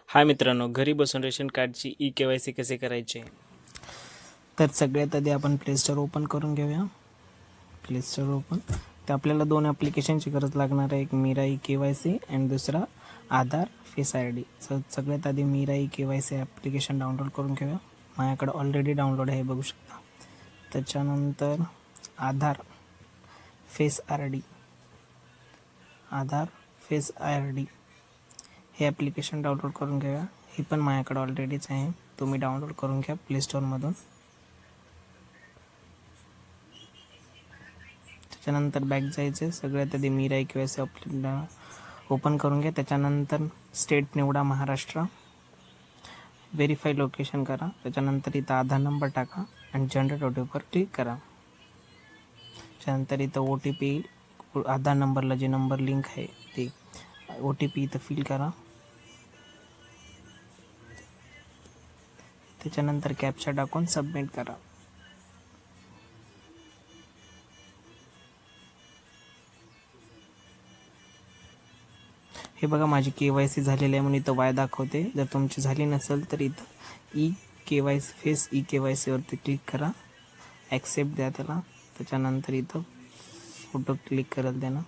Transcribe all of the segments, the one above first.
हाय मित्रांनो, घरी बसून रेशन कार्डची ई-के-वाय-सी कसे करायचे? तर सगळ्यात आधी आपण प्ले स्टोअर ओपन करून घेऊया. Play store open. तर आपल्याला दोन ॲप्लिकेशनची गरज लागणार आहे. एक मीरा ई-के-वाय-सी आणि दुसरा आधार फेस आय डी. सगळ्यात आधी मीरा ई-के-वाय-सी ॲप्लिकेशन डाउनलोड करून घेऊया. माझ्याकडे ऑलरेडी डाउनलोड आहे, बघू शकता. त्याच्यानंतर आधार फेस आर डी, आधार फेस आर डी हे ॲप्लिकेशन डाउनलोड करून घ्या. हे पण माझ्याकडे ऑलरेडीच आहे, तुम्ही डाउनलोड करून घ्या प्ले स्टोअरमधून. त्याच्यानंतर बॅक जायचं. सगळ्यात आधी मीरा ई-के-वाय-सी आपल्याला ओपन करून घ्या. त्याच्यानंतर स्टेट निवडा महाराष्ट्र, व्हेरीफाय लोकेशन करा. त्याच्यानंतर इथं आधार नंबर टाका आणि जनरेट OTPवर क्लिक करा. त्याच्यानंतर इथं OTP, आधार नंबरला जे नंबर लिंक आहे ते OTP इथं फिल करा. त्याच्यानंतर कॅप्चा टाकून सबमिट करा. हे बघा, माझी KYC झालेली आहे म्हणून इथं वाय दाखवते. जर तुमची झाली नसेल तर इथं ई-के-वाय-सी फेस ई-के-वाय-सीवरती क्लिक करा, ॲक्सेप्ट द्या त्याला. त्याच्यानंतर इथं फोटो क्लिक करत देणं.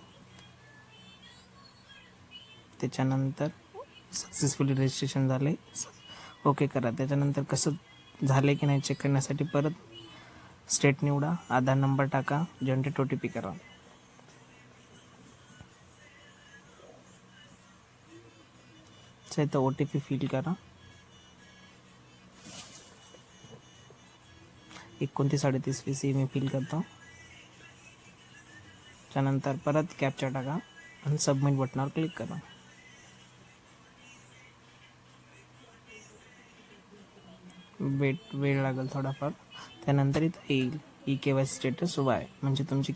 त्याच्यानंतर सक्सेसफुली रजिस्ट्रेशन झालं आहे, ओके करा. त्याच्यानंतर कसं झालं की नाही चेक करण्यासाठी परत स्टेट निवडा, आधार नंबर टाका, जनरेट OTP करा. इथं OTP फिल करा. 2938 मी फिल करतो. त्यानंतर परत कॅप्चा टाका आणि सबमिट बटनावर क्लिक करा. वेळ लागेल थोडाफार. त्यानंतर इथं येईल ई-के-वाय-सी स्टेटस वाय, म्हणजे तुमची